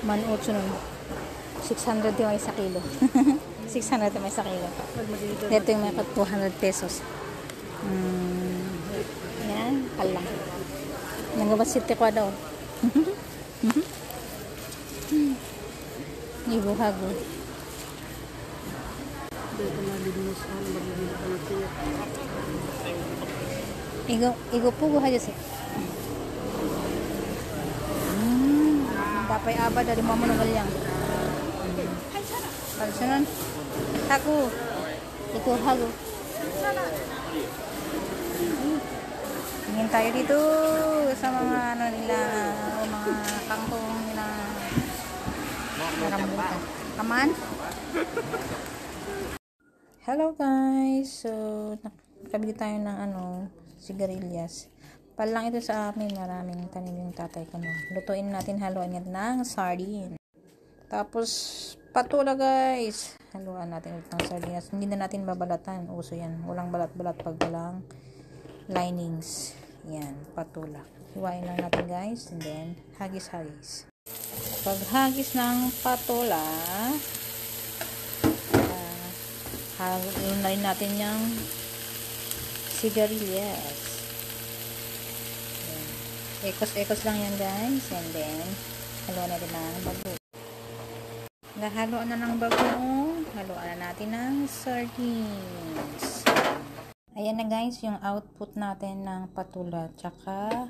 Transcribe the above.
1.8 nun. 600 yung isa kilo. 600 yung isa kilo. Ito yung may 200 pesos. Yan, kalang. Nagabasiti ko daw. Ibuhago. Igo po buha dyan siya. Tapay abad dari mama nung galyang. Kalsunan. Hago. Ito hago. Tingin tayo dito sa mga ano nila, mga kangkong nila. Rambutan. Kaman? Hello guys. So, nakabili tayo ng sigarilyas. Palang ito sa amin, maraming tanim yung tatay ko. Lutuin natin, haluan yan ng sardine. Tapos, patula guys. Haluan natin ulit ng sardinas. Hindi na natin babalatan. Uso yan. Walang balat-balat pag walang linings. Yan, patula. Hiwain lang natin guys. And then, hagis-hagis. Pag hagis ng patula, haluan na rin natin yung sigarilyas. Ekos-ekos lang yan guys. And then, haluan natin ng bago. Haluan na ng bago. Haluan na natin ng sardines. Ayan na guys, yung output natin ng patula. Tsaka,